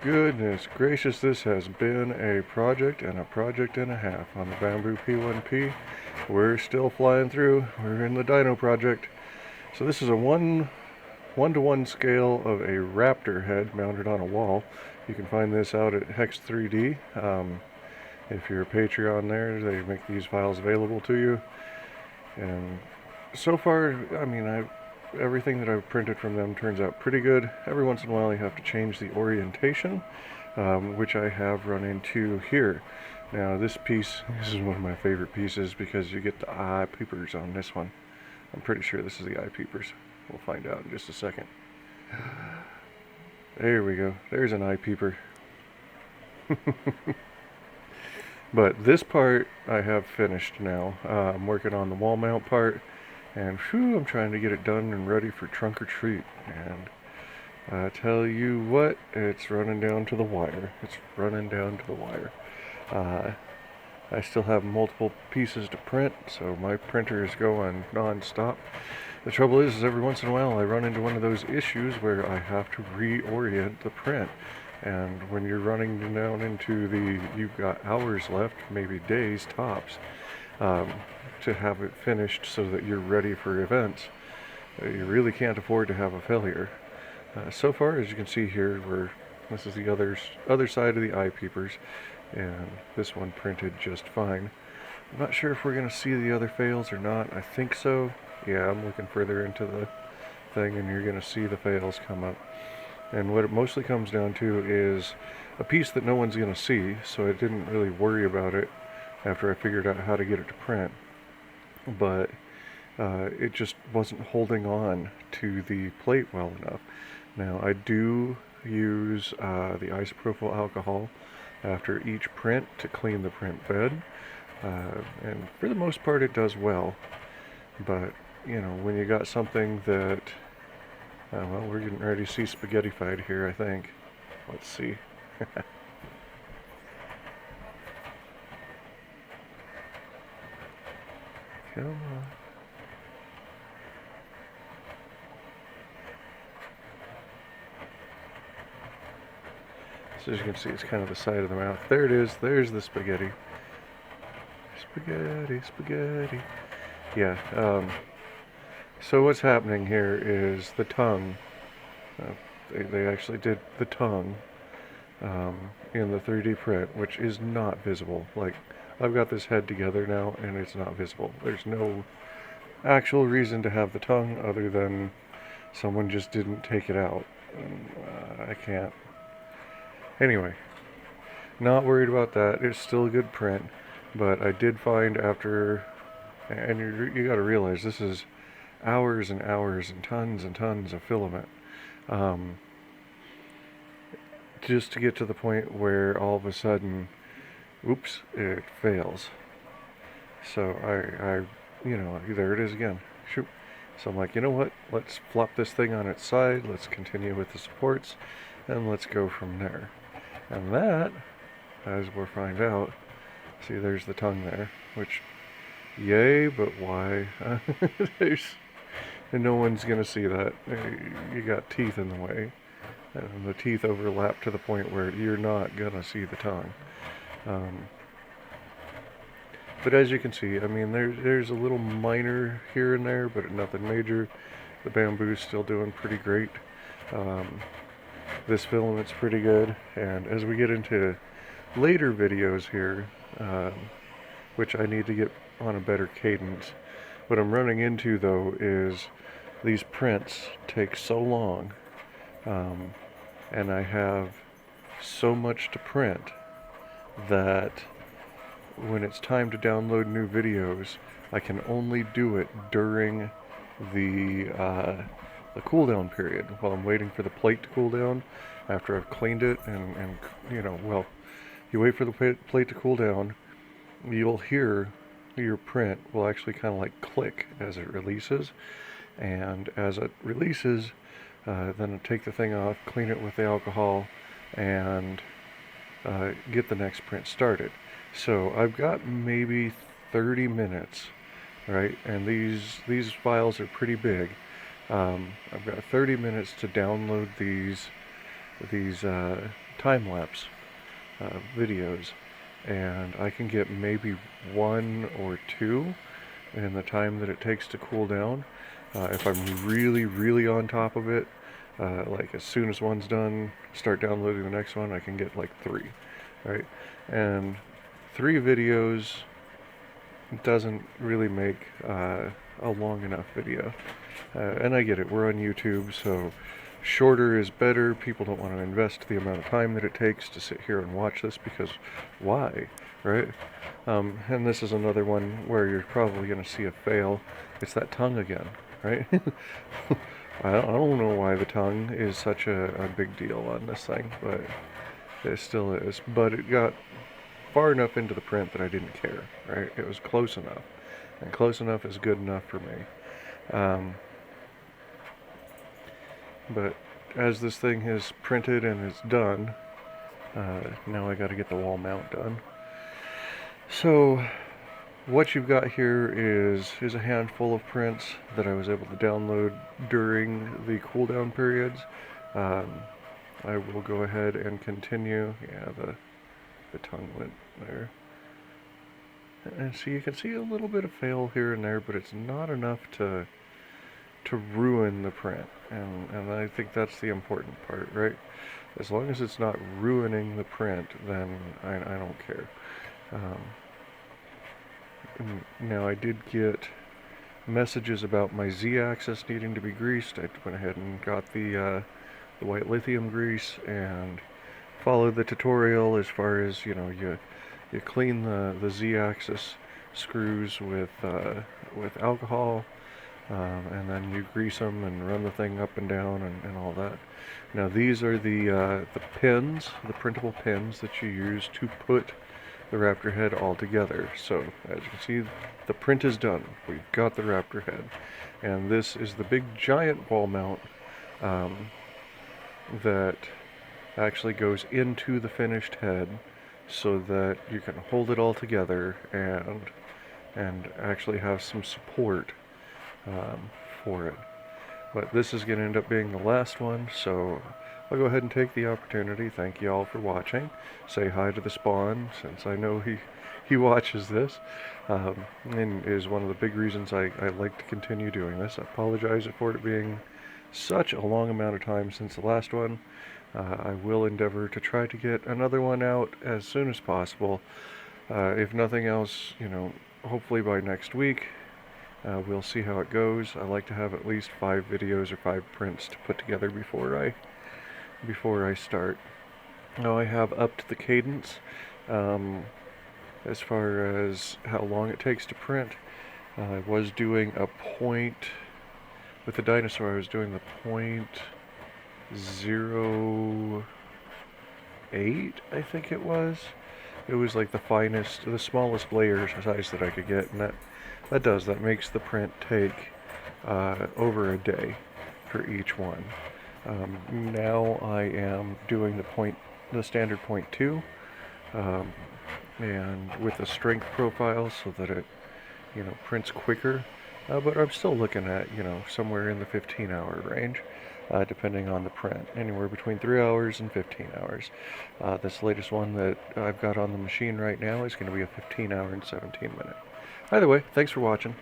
Goodness gracious, this has been a project and a half on the Bambu P1P. We're still flying through. We're in the dino project. So this is a one-to-one scale of a raptor head mounted on a wall. You can find this out at Hex 3D. If you're a Patreon there, they make these files available to you. And so far, everything that I've printed from them turns out pretty good. Every once in a while you have to change the orientation, which I have run into here. Now this is one of my favorite pieces because you get the eye peepers on this one. I'm pretty sure this is the eye peepers. We'll find out in just a second. There we go. There's an eye peeper. But this part I have finished now. I'm working on the wall mount part. And I'm trying to get it done and ready for trunk or treat. And I tell you what, it's running down to the wire. It's running down to the wire. I still have multiple pieces to print, so my printer is going non-stop. The trouble is every once in a while I run into one of those issues where I have to reorient the print. And when you're running down into you've got hours left, maybe days tops, to have it finished so that you're ready for events, you really can't afford to have a failure. So far, as you can see here, this is the other side of the eye peepers, and this one printed just fine. I'm not sure if we're going to see the other fails or not. I think so. Yeah, I'm looking further into the thing, and you're going to see the fails come up. And what it mostly comes down to is a piece that no one's going to see, so I didn't really worry about it after I figured out how to get it to print. But it just wasn't holding on to the plate well enough. Now I do use the isopropyl alcohol after each print to clean the print bed, and for the most part it does well. But when you got something that well, we're getting ready to see spaghetti fight here, I think. Let's see. Come on. So as you can see, it's kind of the side of the mouth. There it is. There's the spaghetti. Spaghetti, spaghetti. Yeah. So what's happening here is the tongue. They actually did the tongue in the 3D print, which is not visible. Like, I've got this head together now, and it's not visible. There's no actual reason to have the tongue other than someone just didn't take it out. I can't. Anyway, not worried about that. It's still a good print, but I did find after, and you got to realize this is hours and hours and tons of filament, just to get to the point where all of a sudden, oops, it fails. So I there it is again. Shoot. So I'm like, you know what? Let's flop this thing on its side. Let's continue with the supports, and let's go from there. And that, as we'll find out, see, there's the tongue there, which, yay, but why? And no one's gonna see that. You got teeth in the way, and the teeth overlap to the point where you're not gonna see the tongue. But as you can see, there's a little minor here and there, but nothing major. The bamboo's still doing pretty great. This filament's pretty good, and as we get into later videos here, which I need to get on a better cadence, what I'm running into though is these prints take so long, and I have so much to print that when it's time to download new videos, I can only do it during the cooldown period while I'm waiting for the plate to cool down after I've cleaned it, and well, you wait for the plate to cool down, you'll hear your print will actually kind of like click as it releases, and as it releases, then I take the thing off, clean it with the alcohol, and get the next print started. So I've got maybe 30 minutes, right? And these files are pretty big. I've got 30 minutes to download these time-lapse videos, and I can get maybe 1 or 2 in the time that it takes to cool down. If I'm really, really on top of it, like as soon as one's done, start downloading the next one, I can get like 3, right? And 3 videos doesn't really make a long enough video. And I get it, we're on YouTube, so shorter is better. People don't want to invest the amount of time that it takes to sit here and watch this, because why, right? And this is another one where you're probably going to see a fail. It's that tongue again, right? I don't know why the tongue is such a big deal on this thing, but it still is. But it got far enough into the print that I didn't care, right? It was close enough, and close enough is good enough for me. But as this thing is printed and is done, now I got to get the wall mount done. So what you've got here is a handful of prints that I was able to download during the cooldown periods. I will go ahead and continue. Yeah, the tongue went there. And so you can see a little bit of fail here and there, but it's not enough to ruin the print, and I think that's the important part, right? As long as it's not ruining the print, then I don't care. Now I did get messages about my Z-axis needing to be greased. I went ahead and got the white lithium grease and followed the tutorial as far as, you know, you clean the Z-axis screws with alcohol. And then you grease them and run the thing up and down and all that. Now these are the pins, the printable pins that you use to put the raptor head all together. So as you can see, the print is done. We've got the raptor head. And this is the big giant wall mount that actually goes into the finished head, so that you can hold it all together and actually have some support for it. But this is going to end up being the last one, so I'll go ahead and take the opportunity. Thank you all for watching. Say hi to the Spawn, since I know he watches this, and is one of the big reasons I like to continue doing this. I apologize for it being such a long amount of time since the last one. I will endeavor to try to get another one out as soon as possible. If nothing else, you know, hopefully by next week. We'll see how it goes. I like to have at least 5 videos or 5 prints to put together before I start. Now I have upped the cadence as far as how long it takes to print. I was doing a point with the dinosaur. I was doing the .08, I think it was. It was like the smallest layer size that I could get, and that makes the print take over a day for each one. Now I am doing the standard .2, and with a strength profile so that it, you know, prints quicker. But I'm still looking at, you know, somewhere in the 15-hour range, depending on the print, anywhere between 3 hours and 15 hours. This latest one that I've got on the machine right now is going to be a 15-hour and 17-minute. Either way, thanks for watching.